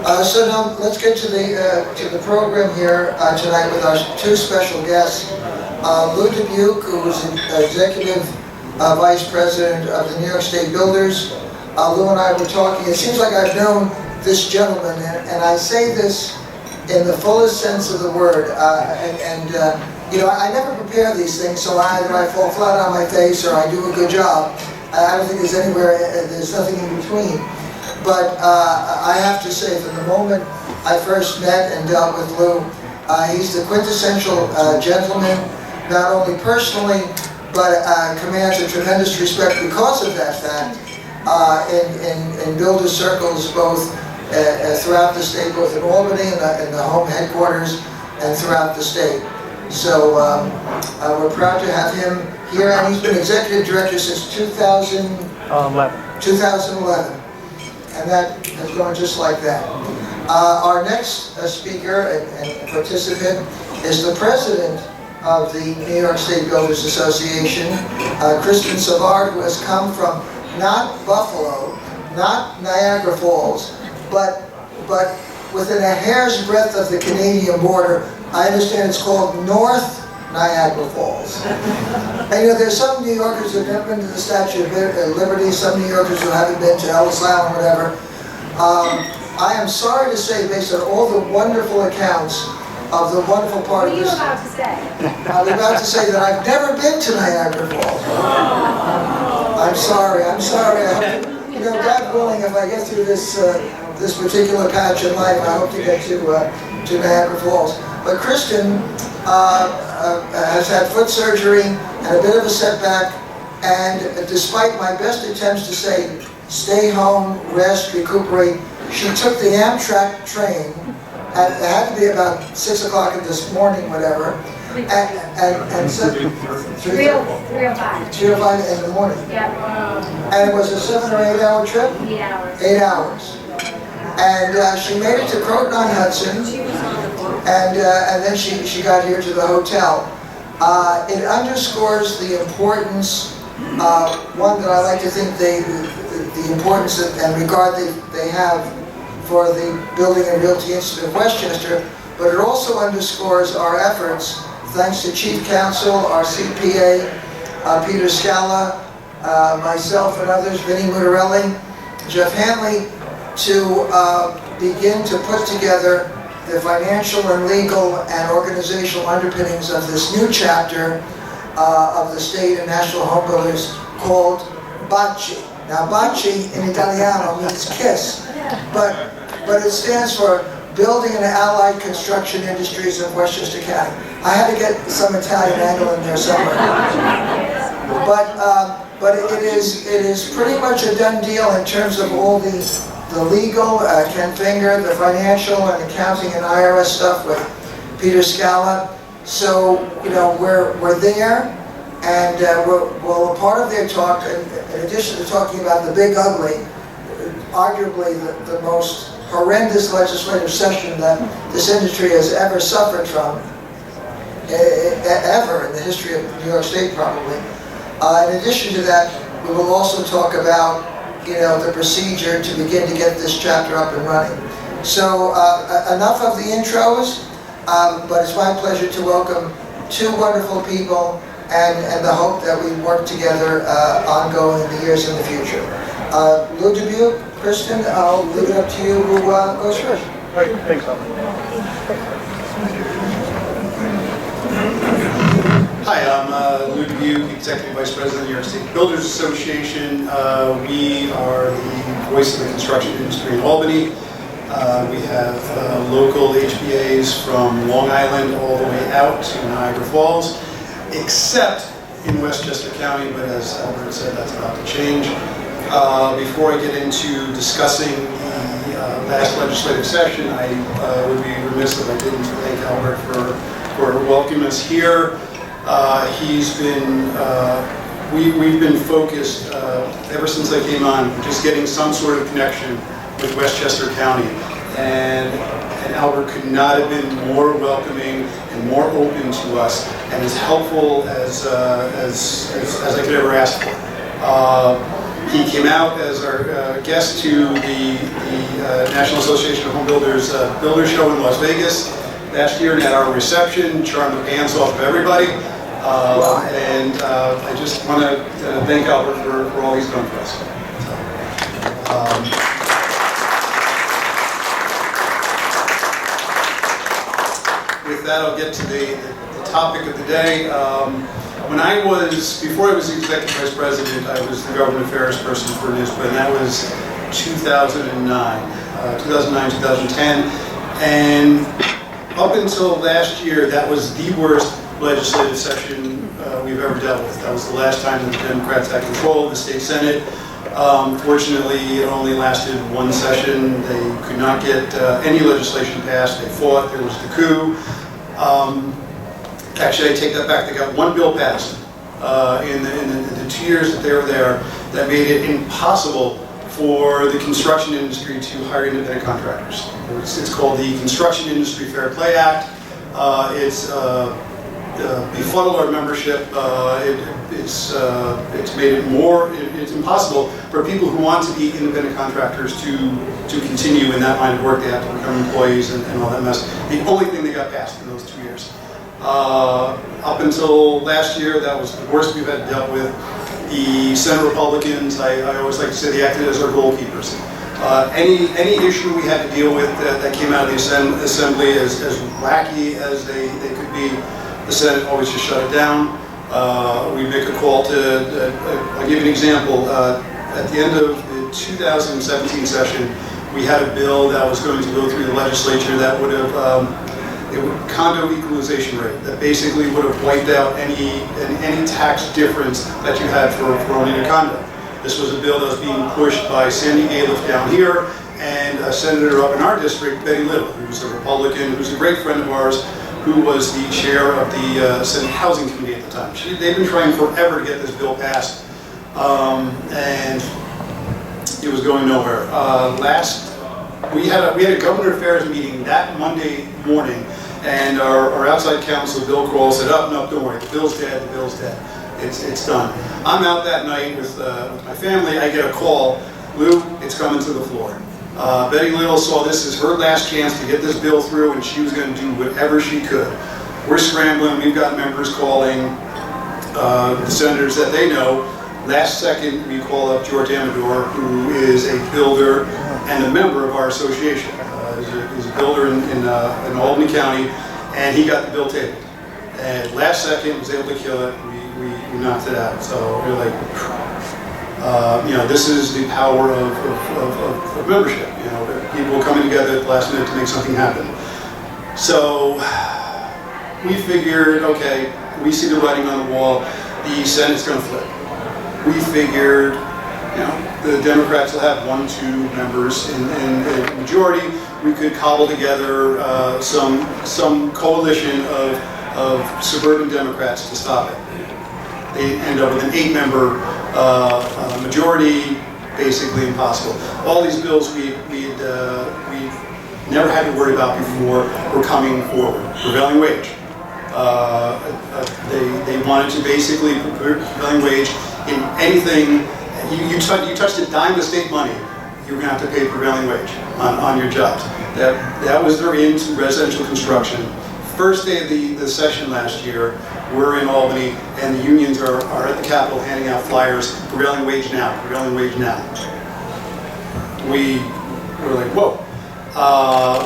So now let's get to the program here tonight with our two special guests. Lou Dubuque, who is Executive Vice President of the New York State Builders. Lou and I were talking. It seems like I've known this gentleman, and I say this in the fullest sense of the word. You know, I never prepare these things, so either I fall flat on my face or I do a good job. I don't think there's nothing in between. But I have to say, from the moment I first met and dealt with Lou, he's the quintessential gentleman, not only personally, but commands a tremendous respect because of that fact in builder circles, both throughout the state, both in Albany in the home headquarters and throughout the state. So we're proud to have him here, and he's been executive director since 2011. And that has gone just like that. Our next speaker and participant is the president of the New York State Builders Association, Kristin Savard, who has come from not Buffalo, not Niagara Falls, but within a hair's breadth of the Canadian border. I understand it's called North Niagara Falls. And you know, there's some New Yorkers who have never been to the Statue of Liberty, some New Yorkers who haven't been to Ellis Island or whatever. I am sorry to say, based on all the wonderful accounts of the wonderful part of this... What are you about to say? I'm about to say that I've never been to Niagara Falls. I'm sorry. I hope, you know, God willing, if I get through this this particular patch in life, I hope to get to Niagara Falls. But Kristin has had foot surgery and a bit of a setback, and despite my best attempts to say, stay home, rest, recuperate, she took the Amtrak train, it had to be about 6 o'clock this morning, whatever, and so 3:05 in the morning. Yep. And it was a 7 or 8 hour trip? 8 hours. 8 hours. And she made it to Croton-on-Hudson, and then she got here to the hotel. It underscores the importance, one that I like to think the importance and regard they have for the Building and Realty Institute of Westchester, but it also underscores our efforts, thanks to Chief Counsel, our CPA, Peter Scala, myself and others, Vinnie Mutarelli, Jeff Hanley, to begin to put together the financial and legal and organizational underpinnings of this new chapter of the state and national home builders called BACI. Now BACI in Italiano means kiss, but it stands for Building and Allied Construction Industries of Westchester County. I had to get some Italian angle in there somewhere. But it is pretty much a done deal in terms of all the legal, Ken Finger, the financial and accounting and IRS stuff with Peter Scala. So, you know, we're there, and well, a part of their talk, in addition to talking about the big ugly, arguably the most horrendous legislative session that this industry has ever suffered from, ever in the history of New York State probably. In addition to that, we will also talk about, you know, the procedure to begin to get this chapter up and running. So enough of the intros, but it's my pleasure to welcome two wonderful people and the hope that we work together ongoing in the years in the future. Lou Dubuque, Kristin, I'll leave it up to you who goes first. All right, thanks, Alan. Hi, I'm Lou Dubuque, Executive Vice President of the New York State Builders Association. We are the voice of the construction industry in Albany. We have local HBAs from Long Island all the way out to Niagara Falls, except in Westchester County, but as Albert said, that's about to change. Before I get into discussing the last legislative session, I would be remiss if I didn't thank Albert for welcoming us here. He's been, we've been focused ever since I came on, just getting some sort of connection with Westchester County. And Albert could not have been more welcoming and more open to us, and as helpful as I could ever ask for. He came out as our guest to the National Association of Home Builders Builder Show in Las Vegas last year, and at our reception, charmed the pants off of everybody. And I just want to thank Albert for all he's done for us. With that, I'll get to the topic of the day. Before I was the Executive Vice President, I was the Government Affairs person for NYSBA, and that was 2009, 2010. And up until last year, that was the worst legislative session we've ever dealt with. That was the last time that the Democrats had control of the state Senate. Fortunately, it only lasted one session. They could not get any legislation passed. They fought. There was the coup. Actually, I take that back. They got one bill passed in the 2 years that they were there that made it impossible for the construction industry to hire independent contractors. It's called the Construction Industry Fair Play Act. It's befuddled our membership. It's made it it's impossible for people who want to be independent contractors to continue in that line of work. They have to become employees and all that mess. The only thing that got passed in those 2 years. Up until last year, that was the worst we've had dealt with. The Senate Republicans, I always like to say, they acted as our goalkeepers. Any issue we had to deal with that came out of the Assembly, as wacky as they could be, the Senate always just shut it down. We make a call I'll give you an example. At the end of the 2017 session, we had a bill that was going to go through the legislature that would have condo equalization rate, that basically would have wiped out any tax difference that you had for owning a condo. This was a bill that was being pushed by Sandy Galiff down here and a senator up in our district, Betty Little, who was a Republican, who's a great friend of ours, who was the chair of the Senate Housing Committee at the time. They've been trying forever to get this bill passed, and it was going nowhere. We had a Government Affairs meeting that Monday morning, and our outside counsel, Bill Kroll, said, no, don't worry, the bill's dead, it's done. I'm out that night with my family. I get a call, Lou, it's coming to the floor. Betty Little saw this as her last chance to get this bill through, and she was going to do whatever she could. We're scrambling. We've got members calling the senators that they know. Last second, we call up George Amador, who is a builder and a member of our association. He's a builder in Albany County, and he got the bill tabled. And last second, was able to kill it. We knocked it out. So we're like, this is the power of membership. People coming together at the last minute to make something happen. So we figured, okay, we see the writing on the wall. The Senate's going to flip. We figured, the Democrats will have 1-2 members in the majority. We could cobble together some coalition of suburban Democrats to stop it. They end up with an 8-member majority, basically impossible. All these bills we'd never had to worry about before were coming forward. Prevailing wage. They wanted to basically put prevailing wage in anything. You touched a dime of state money, you're going to have to pay prevailing wage on your jobs. That was their into residential construction. First day of the session last year, we're in Albany, and the unions are at the Capitol handing out flyers, prevailing wage now, prevailing wage now. We were like, whoa.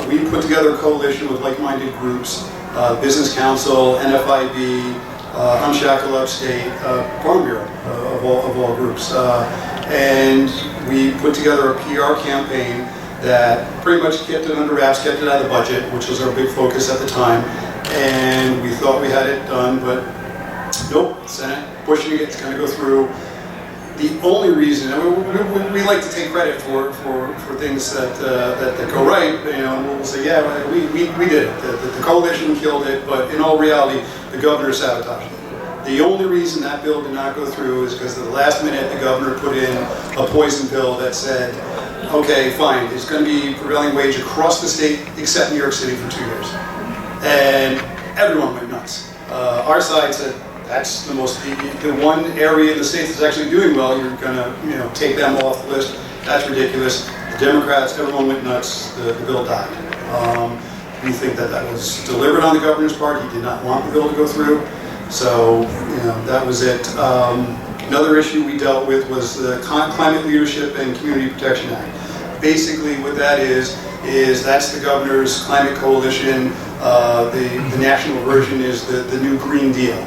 We put together a coalition with like-minded groups, Business Council, NFIB, Unshackle Upstate, Farm Bureau of all groups. And we put together a PR campaign that pretty much kept it under wraps, kept it out of the budget, which was our big focus at the time. And we thought we had it done, but nope, Senate pushing it, it's going to go through. The only reason, we like to take credit for things that go right, and we'll say, yeah, we did it. The coalition killed it, but in all reality, the governor sabotaged it. The only reason that bill did not go through is because at the last minute, the governor put in a poison pill that said, okay, fine, it's going to be prevailing wage across the state except New York City for 2 years. And everyone went nuts. Our side said, that's the one area in the state that's actually doing well, you're going to take them off the list. That's ridiculous. The Democrats, everyone went nuts, the bill died. We think that that was deliberate on the governor's part. He did not want the bill to go through. So, that was it. Another issue we dealt with was the Climate Leadership and Community Protection Act. Basically what that is that's the governor's climate coalition. The national version is the new Green Deal.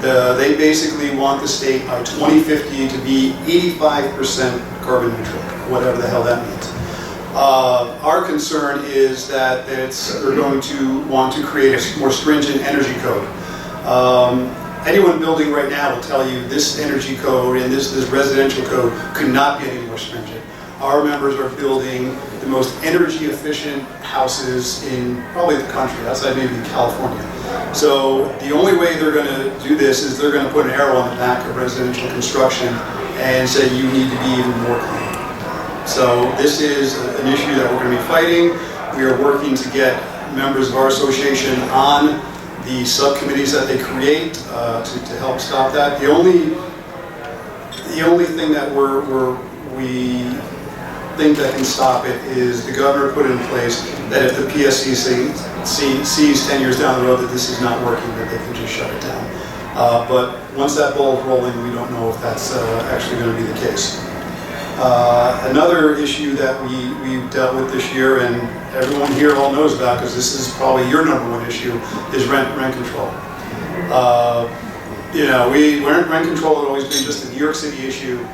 They basically want the state by 2050 to be 85% carbon neutral, whatever the hell that means. Our concern is that they're going to want to create a more stringent energy code. Anyone building right now will tell you this energy code and this residential code could not be any more stringent. Our members are building the most energy efficient houses in probably the country, outside maybe California. So the only way they're going to do this is they're going to put an arrow on the back of residential construction and say you need to be even more clean. So this is an issue that we're going to be fighting. We are working to get members of our association on the subcommittees that they create to help stop that. The only thing that we think that can stop it is the governor put in place that if the PSC sees 10 years down the road that this is not working, that they can just shut it down. But once that ball is rolling, we don't know if that's actually going to be the case. Another issue that we've dealt with this year, and everyone here all knows about because this is probably your #1 issue, is rent control. Rent control had always been just a New York City issue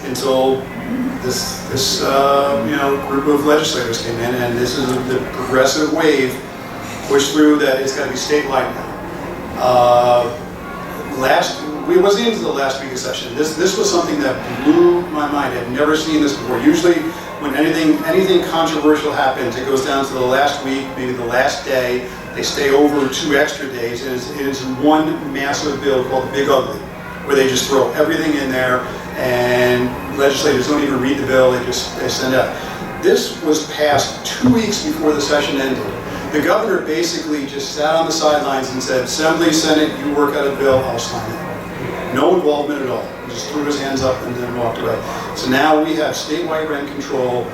until this group of legislators came in, and this is the progressive wave pushed through that it's got to be statewide now. It wasn't into the last week of session. This was something that blew my mind. I've never seen this before. Usually, when anything controversial happens, it goes down to the last week, maybe the last day. They stay over 2 extra days, and it is one massive bill called the Big Ugly, where they just throw everything in there, and legislators don't even read the bill. They send out. This was passed 2 weeks before the session ended. The governor basically just sat on the sidelines and said, Assembly, Senate, you work out a bill, I'll sign it. No involvement at all. He just threw his hands up and then walked away. So now we have statewide rent control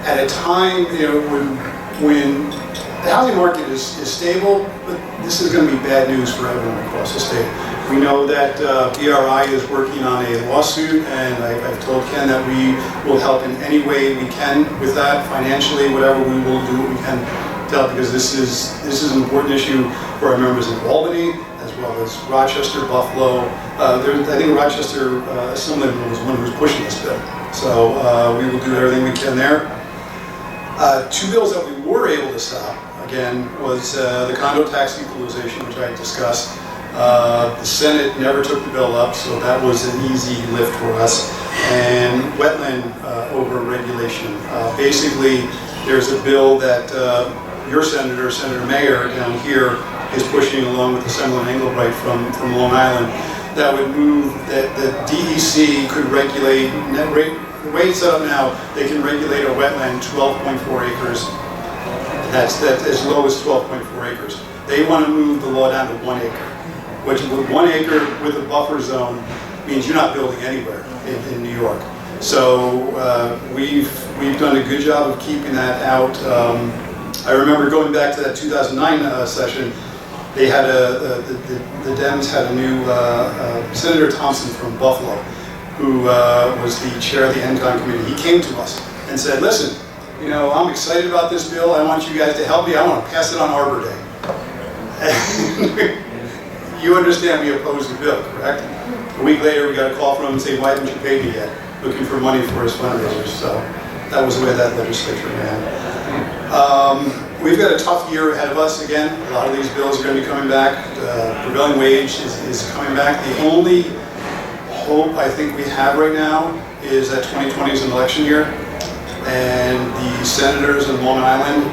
at a time when the housing market is stable, but this is going to be bad news for everyone across the state. We know that BRI is working on a lawsuit, and I've told Ken that we will help in any way we can with that, financially, whatever, we will do what we can to help, because this is an important issue for our members in Albany, as well as Rochester, Buffalo. I think Rochester Assemblyman was one who was pushing this bill. So we will do everything we can there. 2 bills that we were able to stop, again, was the condo tax equalization, which I discussed. The Senate never took the bill up, so that was an easy lift for us. And wetland over-regulation. Basically, there's a bill that your senator, Senator Mayer, down here, is pushing along with Assemblyman Engelbright from Long Island, that would move that the DEC could regulate, the way it's set up now, they can regulate a wetland 12.4 acres. That's as low as 12.4 acres. They want to move the law down to 1 acre, which with 1 acre with a buffer zone means you're not building anywhere in New York. So we've done a good job of keeping that out. I remember going back to that 2009 session, they had the Dems had a new Senator Thompson from Buffalo, who was the chair of the NCON committee. He came to us and said, listen, I'm excited about this bill. I want you guys to help me. I want to pass it on Arbor Day. And you understand we opposed the bill, correct? A week later, we got a call from him and say, why haven't you paid me yet? Looking for money for his fundraisers. So that was the way that legislature ran. We've got a tough year ahead of us again. A lot of these bills are going to be coming back. Prevailing wage is coming back. The only hope I think we have right now is that 2020 is an election year, and the senators in Long Island,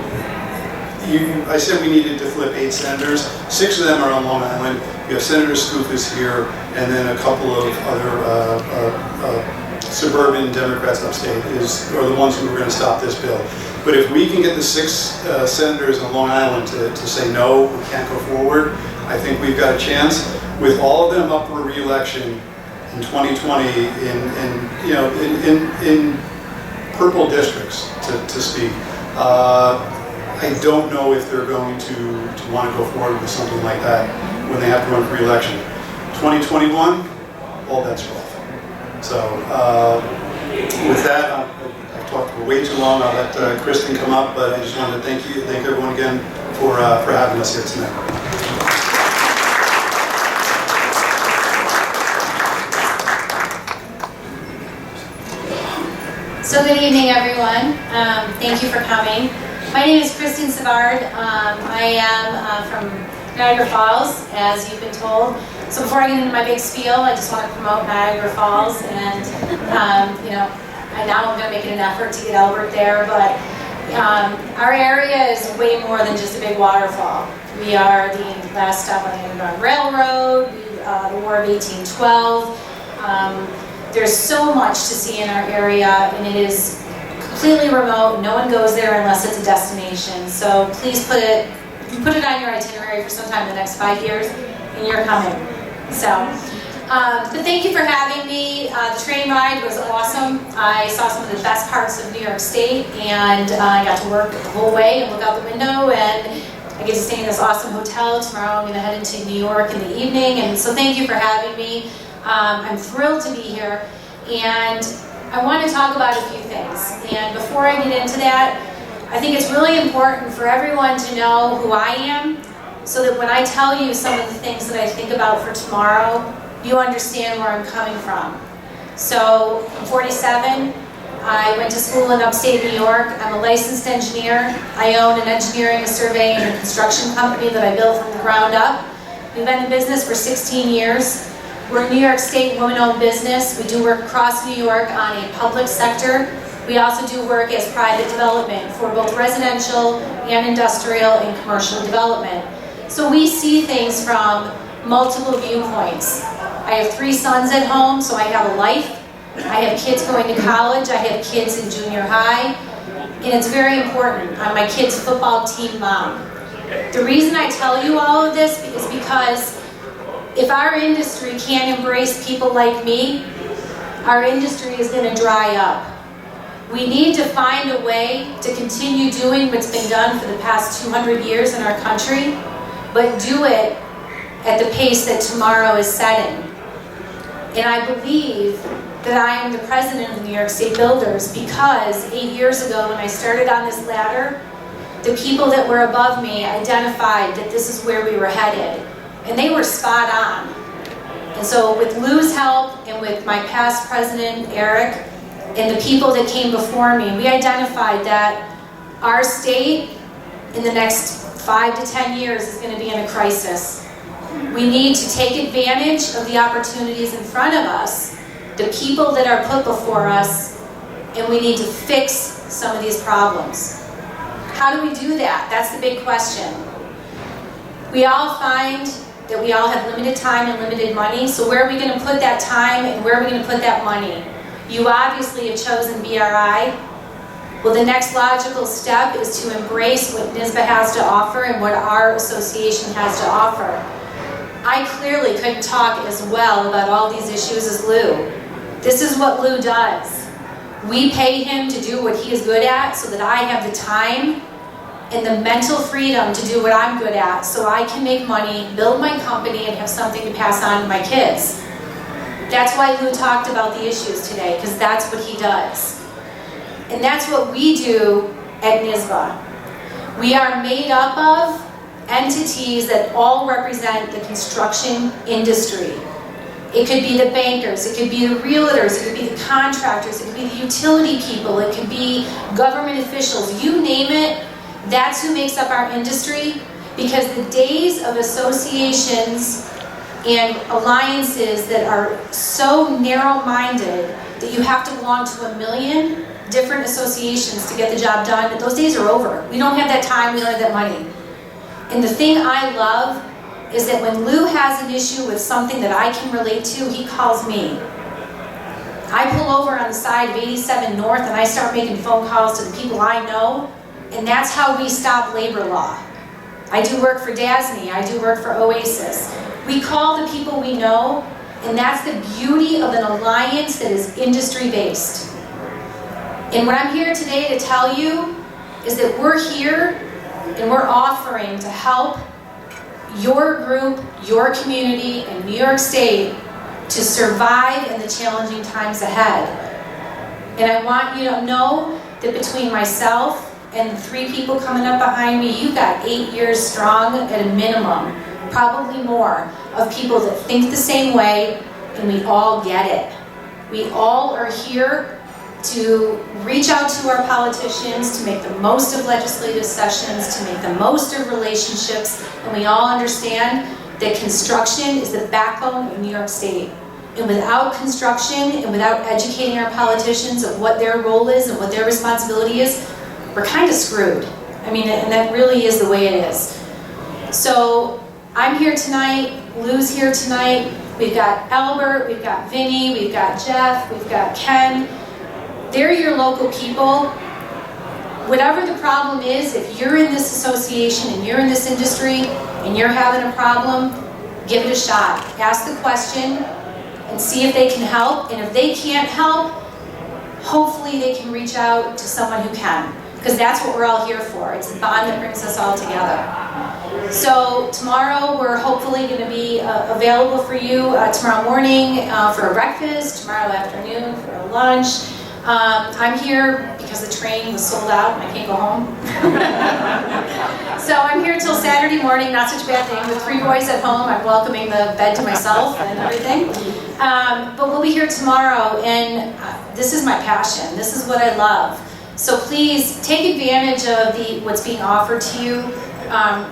I said we needed to flip 8 senators. 6 of them are on Long Island. We have Senator Skoufis here, and then a couple of other suburban Democrats upstate are the ones who are going to stop this bill. But if we can get the 6 senators on Long Island to say no, we can't go forward, I think we've got a chance. With all of them up for re-election in 2020, in purple districts, to speak. I don't know if they're going to want to go forward with something like that when they have to run for re-election. 2021, all bets are off. So with that, I've talked for way too long. I'll let Kristin come up, but I just wanted to thank everyone again for having us here tonight. So good evening, everyone. Thank you for coming. My name is Kristin Savard. I am from Niagara Falls, as you've been told. So before I get into my big spiel, I just want to promote Niagara Falls, and I'm going to make it an effort to get Albert there. But our area is way more than just a big waterfall. We are the last stop on the Underground Railroad, the War of 1812. There's so much to see in our area, and it is completely remote. No one goes there unless it's a destination. So please put it on your itinerary for sometime in the next 5 years, and you're coming. So, but thank you for having me. The train ride was awesome. I saw some of the best parts of New York State, and I got to work the whole way and look out the window, and I get to stay in this awesome hotel. Tomorrow I'm going to head into New York in the evening, and so thank you for having me. I'm thrilled to be here, and I want to talk about a few things. And before I get into that, I think it's really important for everyone to know who I am, so that when I tell you some of the things that I think about for tomorrow, you understand where I'm coming from. So, I'm 47. I went to school in upstate New York. I'm a licensed engineer. I own an engineering, surveying, and construction company that I built from the ground up. We've been in business for 16 years. We're a New York State woman-owned business. We do work across New York on a public sector. We also do work as private development for both residential and industrial and commercial development. So we see things from multiple viewpoints. I have 3 sons at home, so I have a life. I have kids going to college. I have kids in junior high. And it's very important. I'm my kids' football team mom. The reason I tell you all of this is because if our industry can't embrace people like me, our industry is going to dry up. We need to find a way to continue doing what's been done for the past 200 years in our country, but do it at the pace that tomorrow is setting. And I believe that I am the president of the New York State Builders because 8 years ago when I started on this ladder, the people that were above me identified that this is where we were headed. And they were spot on. And so with Lou's help and with my past president, Eric, and the people that came before me, we identified that our state in the next 5 to 10 years is going to be in a crisis. We need to take advantage of the opportunities in front of us, the people that are put before us, and we need to fix some of these problems. How do we do that? That's the big question. We all find that we all have limited time and limited money, so where are we going to put that time and where are we going to put that money? You obviously have chosen BRI. Well, the next logical step is to embrace what NYSBA has to offer and what our association has to offer. I clearly couldn't talk as well about all these issues as Lou. This is what Lou does. We pay him to do what he is good at so that I have the time and the mental freedom to do what I'm good at so I can make money, build my company, and have something to pass on to my kids. That's why Lou talked about the issues today, because that's what he does. And that's what we do at NYSBA. We are made up of entities that all represent the construction industry. It could be the bankers, it could be the realtors, it could be the contractors, it could be the utility people, it could be government officials, you name it. That's who makes up our industry, because the days of associations and alliances that are so narrow-minded that you have to belong to 1 million different associations to get the job done, those days are over. We don't have that time, we don't have that money. And the thing I love is that when Lou has an issue with something that I can relate to, he calls me. I pull over on the side of 87 North and I start making phone calls to the people I know, and that's how we stop labor law. I do work for DASNY, I do work for Oasis. We call the people we know, and that's the beauty of an alliance that is industry-based. And what I'm here today to tell you is that we're here and we're offering to help your group, your community in New York State to survive in the challenging times ahead. And I want you to know that between myself and the 3 people coming up behind me, you've got 8 years strong at a minimum, probably more, of people that think the same way, and we all get it. We all are here to reach out to our politicians, to make the most of legislative sessions, to make the most of relationships, and we all understand that construction is the backbone of New York State. And without construction and without educating our politicians of what their role is and what their responsibility is, we're kind of screwed. I mean, and that really is the way it is. So I'm here tonight, Lou's here tonight, we've got Albert, we've got Vinny, we've got Jeff, we've got Ken. They're your local people. Whatever the problem is, if you're in this association and you're in this industry and you're having a problem, give it a shot. Ask the question and see if they can help. And if they can't help, hopefully they can reach out to someone who can. Because that's what we're all here for. It's the bond that brings us all together. So tomorrow we're hopefully going to be available for you tomorrow morning for a breakfast, tomorrow afternoon for a lunch. I'm here because the train was sold out and I can't go home. So I'm here till Saturday morning, not such a bad thing. With 3 boys at home, I'm welcoming the bed to myself and everything. But we'll be here tomorrow, and this is my passion. This is what I love. So please take advantage of what's being offered to you,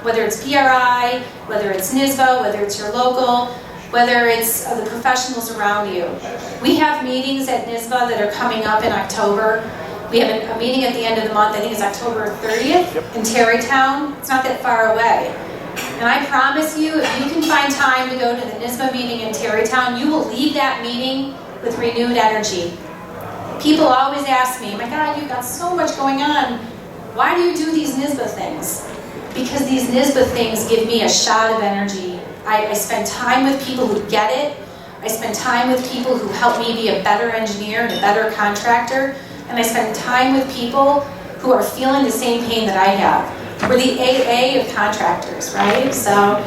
whether it's PRI, whether it's NYSBA, whether it's your local, whether it's the professionals around you. We have meetings at NYSBA that are coming up in October. We have a meeting at the end of the month, I think it's October 30th in Tarrytown. It's not that far away. And I promise you, if you can find time to go to the NYSBA meeting in Tarrytown, you will leave that meeting with renewed energy. People always ask me, my God, you've got so much going on. Why do you do these NYSBA things? Because these NYSBA things give me a shot of energy. I spend time with people who get it. I spend time with people who help me be a better engineer and a better contractor. And I spend time with people who are feeling the same pain that I have. We're the AA of contractors, right? So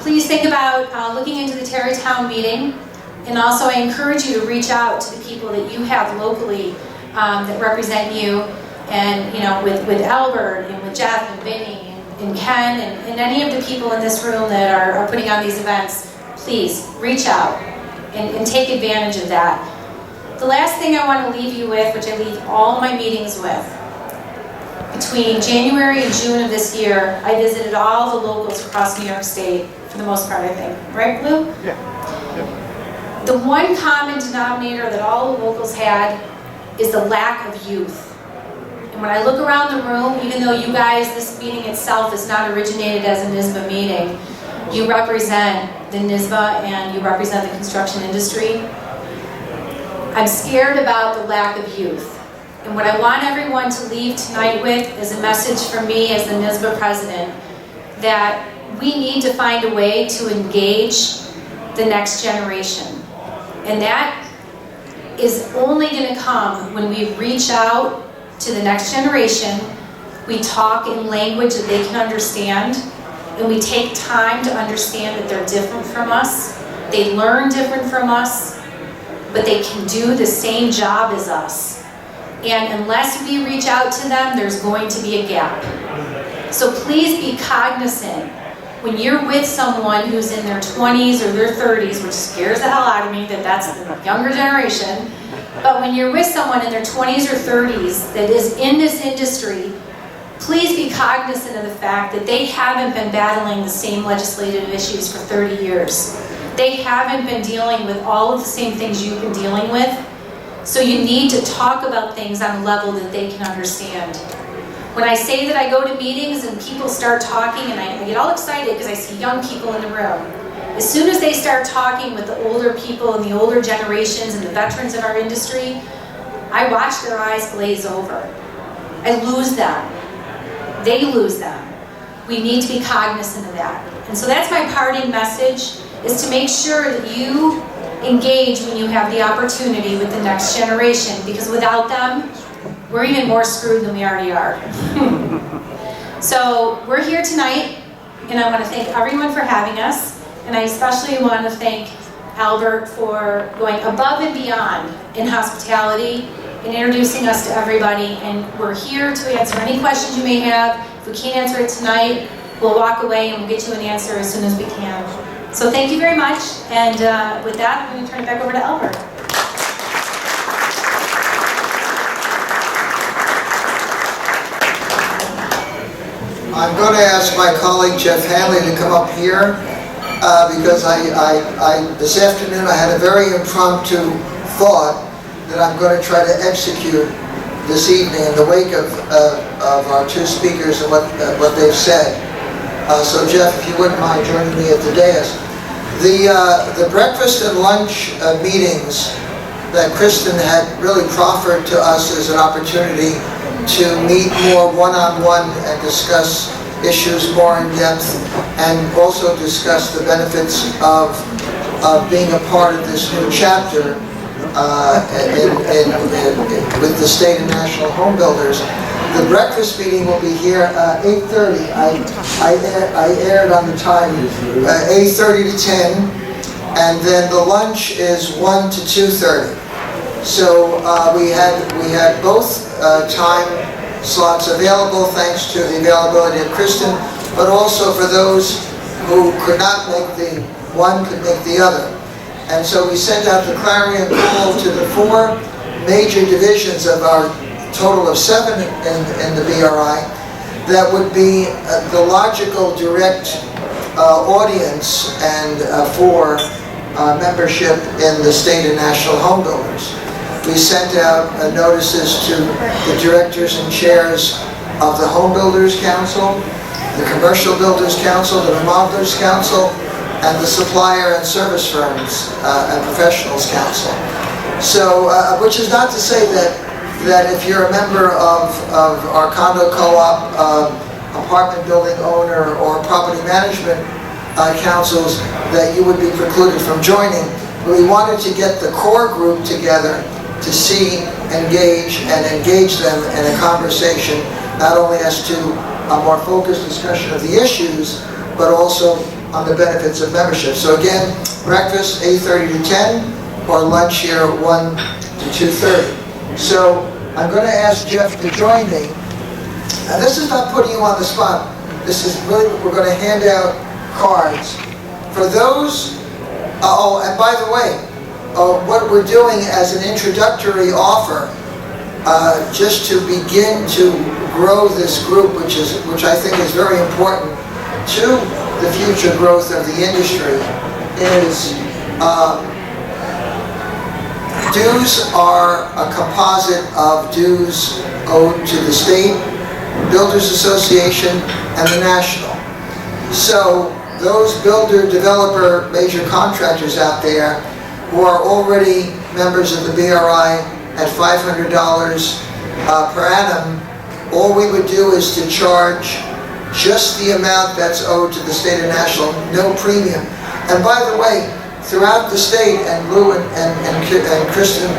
please think about looking into the Tarrytown meeting. And also I encourage you to reach out to the people that you have locally that represent you. And with Albert and with Jeff and Vinny and Ken and any of the people in this room that are putting on these events, please reach out and take advantage of that. The last thing I want to leave you with, which I leave all my meetings with, between January and June of this year, I visited all the locals across New York State, for the most part, I think. Right, Lou? Yeah. The one common denominator that all the locals had is the lack of youth. And when I look around the room, even though you guys, this meeting itself is not originated as a NYSBA meeting, you represent the NYSBA and you represent the construction industry. I'm scared about the lack of youth. And what I want everyone to leave tonight with is a message from me as the NYSBA president that we need to find a way to engage the next generation. And that is only going to come when we reach out to the next generation, we talk in language that they can understand, and we take time to understand that they're different from us. They learn different from us, but they can do the same job as us. And unless we reach out to them, there's going to be a gap. So please be cognizant when you're with someone who's in their 20s or their 30s, which scares the hell out of me that that's the younger generation, but when you're with someone in their 20s or 30s that is in this industry, please be cognizant of the fact that they haven't been battling the same legislative issues for 30 years. They haven't been dealing with all of the same things you've been dealing with. So you need to talk about things on a level that they can understand. When I say that I go to meetings and people start talking and I get all excited because I see young people in the room. As soon as they start talking with the older people and the older generations and the veterans of our industry, I watch their eyes glaze over. I lose them. They lose them. We need to be cognizant of that. And so that's my parting message, is to make sure that you engage when you have the opportunity with the next generation, because without them, we're even more screwed than we already are. So we're here tonight, and I want to thank everyone for having us, and I especially want to thank Albert for going above and beyond in hospitality and introducing us to everybody, and we're here to answer any questions you may have. If we can't answer it tonight, we'll walk away and we'll get you an answer as soon as we can. So thank you very much, and with that, I'm going to turn it back over to Albert. I'm going to ask my colleague Jeff Hanley to come up here because this afternoon I had a very impromptu thought that I'm going to try to execute this evening in the wake of our two speakers and what they've said. So Jeff, if you wouldn't mind joining me at the dais. The breakfast and lunch meetings that Kristin had really proffered to us as an opportunity to meet more one-on-one and discuss issues more in depth, and also discuss the benefits of being a part of this new chapter with the state and national home builders. The breakfast meeting will be here 8:30. I aired on the time 8:30 to 10, and then the lunch is 1 to 2:30. So we had both time slots available thanks to the availability of Kristin, but also for those who could not make the one could make the other. And so we sent out the clarion call to the 4 major divisions of our total of 7 in the BRI that would be the logical direct audience and for membership in the state and national home builders. We sent out notices to the directors and chairs of the Home Builders Council, the Commercial Builders Council, the Remodelers Council, and the Supplier and Service Firms and Professionals Council. So, which is not to say that if you're a member of our condo co-op, apartment building owner, or property management councils, that you would be precluded from joining. But we wanted to get the core group together to see, engage them in a conversation, not only as to a more focused discussion of the issues, but also on the benefits of membership. So again, breakfast 8:30 to 10, or lunch here 1 to 2:30. So I'm going to ask Jeff to join me. And this is not putting you on the spot. This is really, we're going to hand out cards. For those, oh, and by the way, what we're doing as an introductory offer, just to begin to grow this group, which I think is very important to the future growth of the industry, is dues are a composite of dues owed to the state, Builders Association, and the national. So those builder, developer, major contractors out there who are already members of the BRI at $500 per annum, all we would do is to charge just the amount that's owed to the state and national, no premium. And by the way, throughout the state, and Lou and Kristin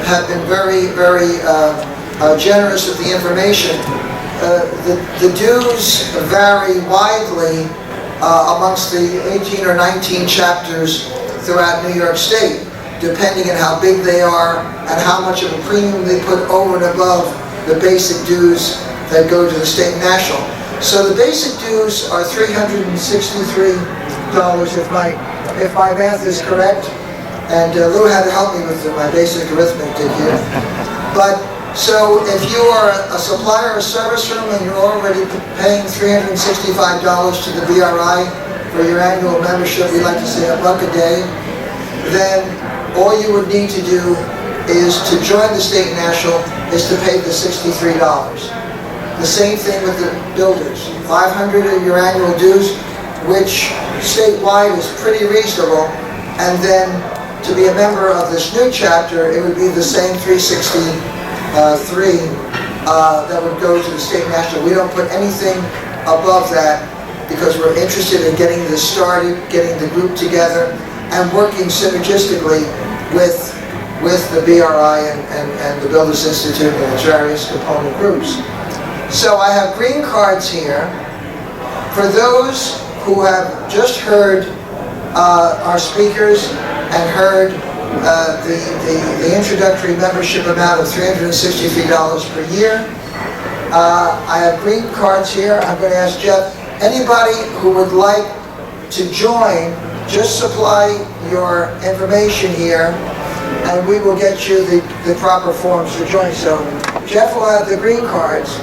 have been very, very generous with the information, the dues vary widely amongst the 18 or 19 chapters throughout New York State, depending on how big they are and how much of a premium they put over and above the basic dues that go to the state and national. So the basic dues are $363, if my math is correct, and Lou had to help me with my basic arithmetic here. But so if you are a supplier or service firm and you're already paying $365 to the BRI for your annual membership, we like to say $1 a day, then all you would need to do is to join the state and national is to pay the $63. The same thing with the builders. $500 of your annual dues, which statewide is pretty reasonable, and then to be a member of this new chapter, it would be the same $363 that would go to the state and national. We don't put anything above that because we're interested in getting this started, getting the group together, and working synergistically with with the BRI and the Builders Institute and its various component groups. So I have green cards here. For those who have just heard our speakers and heard the introductory membership amount of $363 per year, I have green cards here. I'm going to ask Jeff, anybody who would like to join, just supply your information here and we will get you the proper forms to join. So Jeff will have the green cards.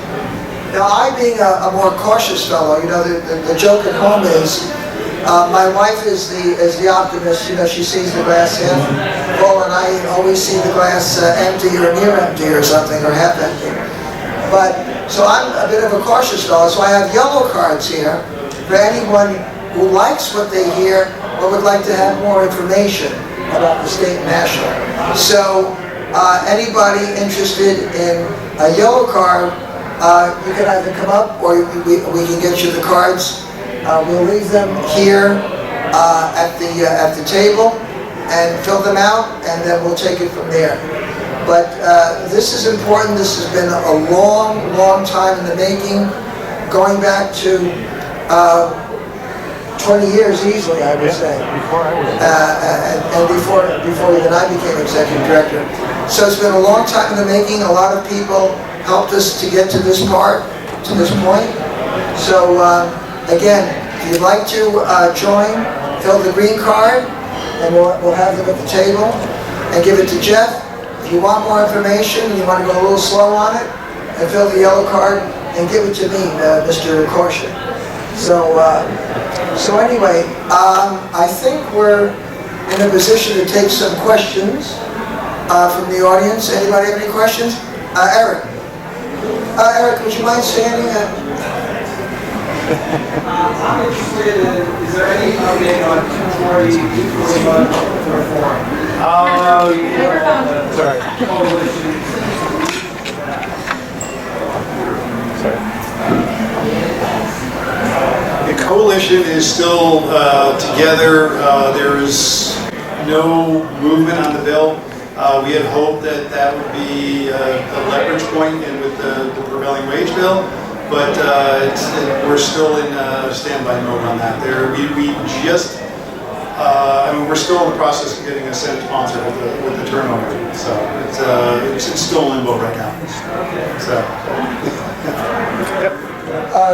Now, I being a more cautious fellow, you know, the joke at home is, my wife is the optimist. You know, she sees the glass half full, and I always see the glass empty or near empty or something, or half empty. But so I'm a bit of a cautious fellow. So I have yellow cards here for anyone who likes what they hear but would like to have more information about the state and national. So anybody interested in a yellow card, you can either come up or we can get you the cards. We'll leave them here at the table and fill them out, and then we'll take it from there. But this is important. This has been a long, long time in the making, going back to 20 years easily, I would say. Before I was. And before even I became executive director. So it's been a long time in the making. A lot of people helped us to get to this part, to this point. So again, if you'd like to join, fill the green card, and we'll have them at the table, and give it to Jeff. If you want more information, you want to go a little slow on it, and fill the yellow card, and give it to me, Mr. Caution. So anyway, I think we're in a position to take some questions from the audience. Anybody have any questions? Eric. Eric, would you mind standing? I'm interested in, is there any update on 240 reform? Oh, yeah. Sorry. The coalition is still together. There is no movement on the bill. We had hoped that would be a leverage point in with the prevailing wage bill, but we're still in standby mode on that. We just, I mean, we're still in the process of getting a Senate sponsor with the turnover, so it's still in limbo right now. So.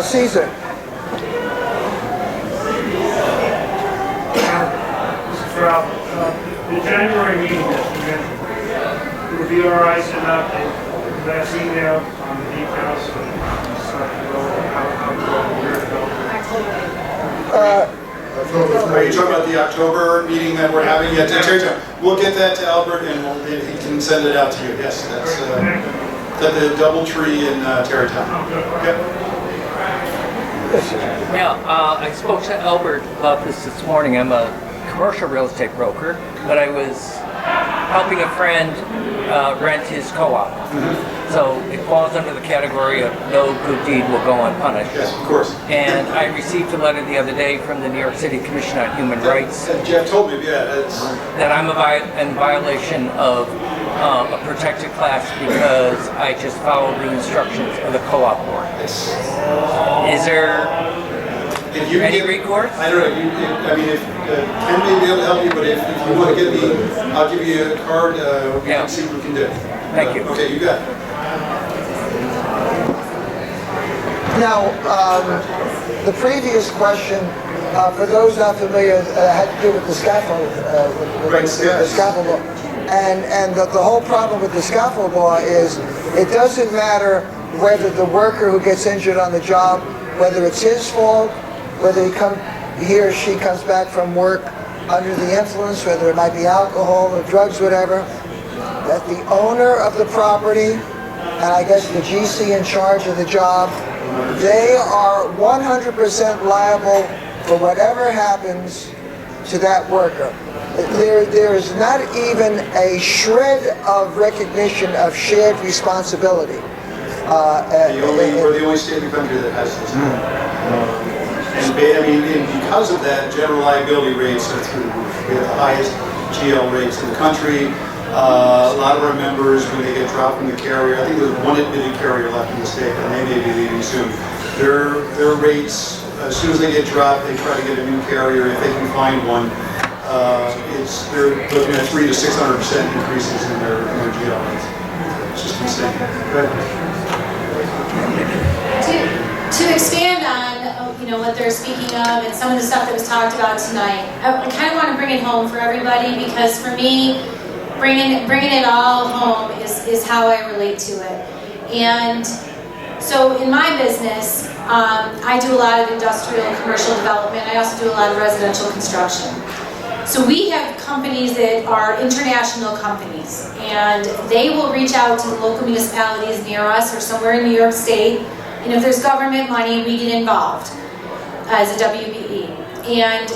Caesar. The January meeting that we mentioned, the BRI sent out the last email on the details of where to go. Are you talking about the October meeting that we're having? Yeah, Terrytown. We'll get that to Albert and he can send it out to you. Yes, that's at the Doubletree in Terrytown. Yep. Yeah, I spoke to Albert about this morning. I'm a commercial real estate broker, but I was helping a friend rent his co-op. So it falls under the category of no good deed will go unpunished. Yes, of course. And I received a letter the other day from the New York City Commission on Human Rights Jeff told me, yeah, that I'm in violation of a protected class because I just followed the instructions of the co-op board. Is there any recourse? I don't know. I mean, if Ken may be able to help you, but if you want to get me, I'll give you a card. We can see what we can do. Thank you. Okay, you got it. Now, the previous question, for those not familiar, had to do with the scaffold, the scaffold law. And the whole problem with the scaffold law is it doesn't matter whether the worker who gets injured on the job, whether it's his fault, whether he or she comes back from work under the influence, whether it might be alcohol or drugs, whatever, that the owner of the property, and I guess the GC in charge of the job, they are 100% liable for whatever happens to that worker. There is not even a shred of recognition of shared responsibility. We're the only state in the country that has this. And because of that, general liability rates are through the roof. We have the highest GL rates in the country. A lot of our members, when they get dropped from the carrier, I think there's one admitted carrier left in the state, and they may be leaving soon. Their rates, as soon as they get dropped, they try to get a new carrier if they can find one. They're looking at 300 to 600% increases in their GL rates. It's just insane. To expand on what they're speaking of and some of the stuff that was talked about tonight, I kind of want to bring it home for everybody, because for me, bringing it all home is how I relate to it. And so in my business, I do a lot of industrial and commercial development. I also do a lot of residential construction. So we have companies that are international companies, and they will reach out to the local municipalities near us or somewhere in New York State, and if there's government money, we get involved as a WBE. And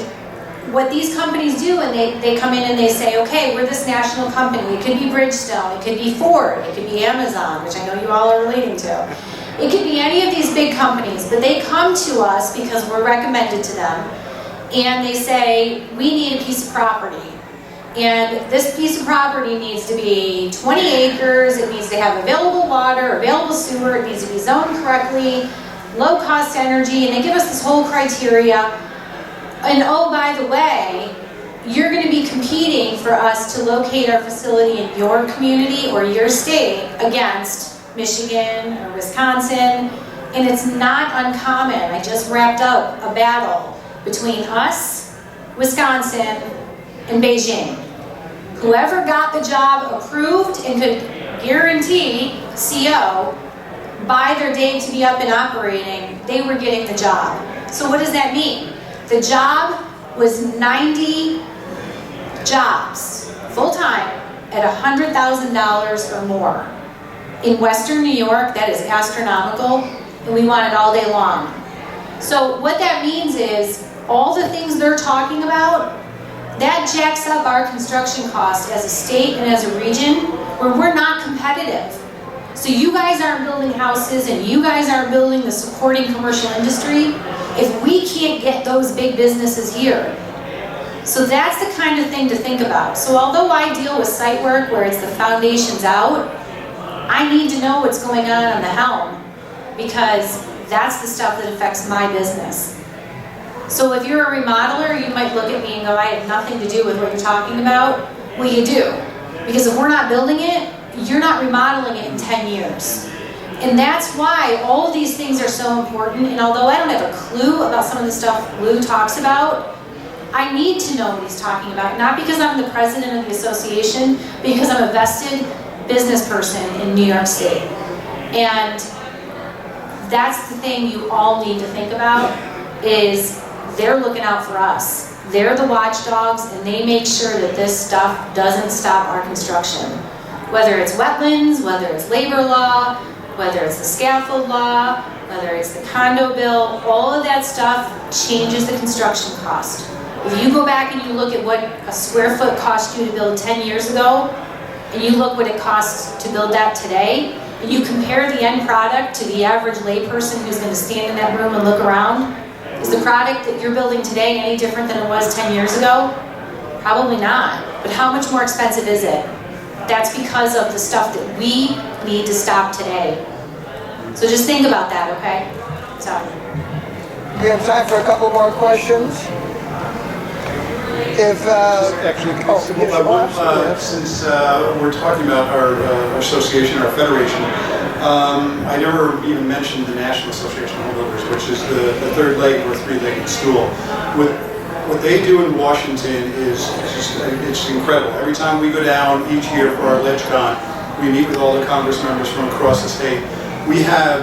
what these companies do, and they come in and they say, okay, we're this national company. It could be Bridgestone, it could be Ford, it could be Amazon, which I know you all are relating to. It could be any of these big companies, but they come to us because we're recommended to them, and they say, we need a piece of property. And this piece of property needs to be 20 acres, it needs to have available water, available sewer, it needs to be zoned correctly, low cost energy, and they give us this whole criteria. And oh, by the way, you're going to be competing for us to locate our facility in your community or your state against Michigan or Wisconsin. And it's not uncommon. I just wrapped up a battle between us, Wisconsin, and Beijing. Whoever got the job approved and could guarantee CO by their date to be up and operating, they were getting the job. So what does that mean? The job was 90 jobs, full-time, at $100,000 or more. In Western New York, that is astronomical, and we want it all day long. So what that means is, all the things they're talking about, that jacks up our construction costs as a state and as a region, where we're not competitive. So you guys aren't building houses, and you guys aren't building the supporting commercial industry if we can't get those big businesses here. So that's the kind of thing to think about. So although I deal with site work where it's the foundation's out, I need to know what's going on the helm, because that's the stuff that affects my business. So if you're a remodeler, you might look at me and go, I have nothing to do with what you're talking about. Well, you do. Because if we're not building it, you're not remodeling it in 10 years. And that's why all of these things are so important. And although I don't have a clue about some of the stuff Lou talks about, I need to know what he's talking about. Not because I'm the president of the association, but because I'm a vested business person in New York State. And that's the thing you all need to think about, is they're looking out for us. They're the watchdogs, and they make sure that this stuff doesn't stop our construction. Whether it's wetlands, whether it's labor law, whether it's the scaffold law, whether it's the condo bill, all of that stuff changes the construction cost. If you go back and you look at what a square foot cost you to build 10 years ago, and you look what it costs to build that today, and you compare the end product to the average layperson who's going to stand in that room and look around, is the product that you're building today any different than it was 10 years ago? Probably not. But how much more expensive is it? That's because of the stuff that we need to stop today. So just think about that, okay? So. We have time for a couple more questions. If, since we're talking about our association, our federation, I never even mentioned the National Association of Home Builders, which is the third leg or three-legged stool. What they do in Washington is just, it's incredible. Every time we go down each year for our LegCon, we meet with all the Congress members from across the state. We have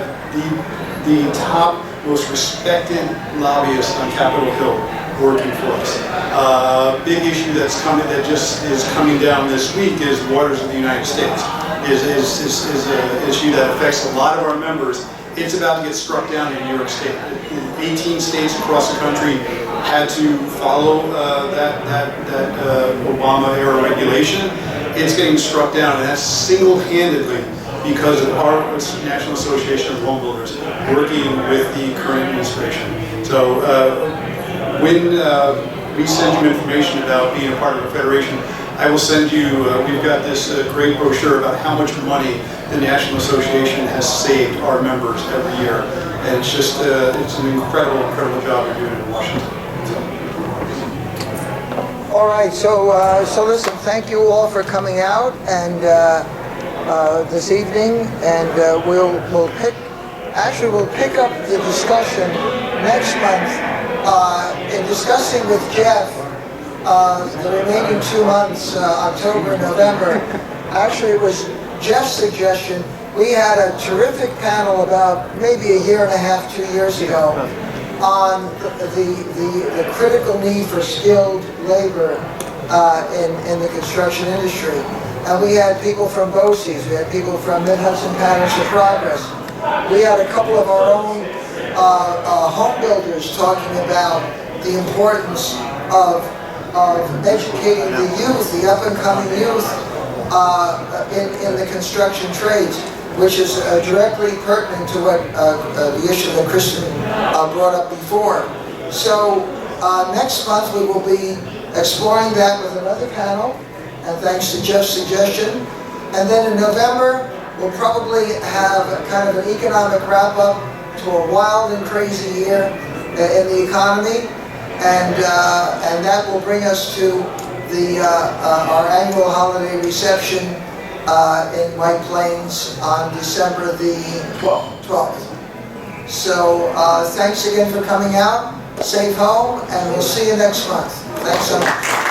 the top, most respected lobbyists on Capitol Hill working for us. Big issue that's coming, that just is coming down this week, is waters of the United States. Is an issue that affects a lot of our members. It's about to get struck down in New York State. 18 states across the country had to follow that Obama-era regulation. It's getting struck down, and that's single-handedly because of our National Association of Home Builders working with the current administration. So when we send you information about being a part of a federation, I will send you, we've got this great brochure about how much money the National Association has saved our members every year. And it's just, it's an incredible, incredible job you're doing in Washington. All right, so listen, thank you all for coming out and this evening, and we'll pick up the discussion next month in discussing with Jeff the remaining 2 months, October and November. Actually, it was Jeff's suggestion. We had a terrific panel about maybe a year and a half, 2 years ago, on the critical need for skilled labor in the construction industry. And we had people from BOCES, we had people from Mid-Hudson Patterns of Progress. We had a couple of our own home builders talking about the importance of educating the youth, the up-and-coming youth, in the construction trades, which is directly pertinent to what the issue that Kristin brought up before. So next month we will be exploring that with another panel, and thanks to Jeff's suggestion. And then in November, we'll probably have kind of an economic wrap-up to a wild and crazy year in the economy, and that will bring us to our annual holiday reception in White Plains on December the 12th. So thanks again for coming out. Safe home, and we'll see you next month. Thanks so much.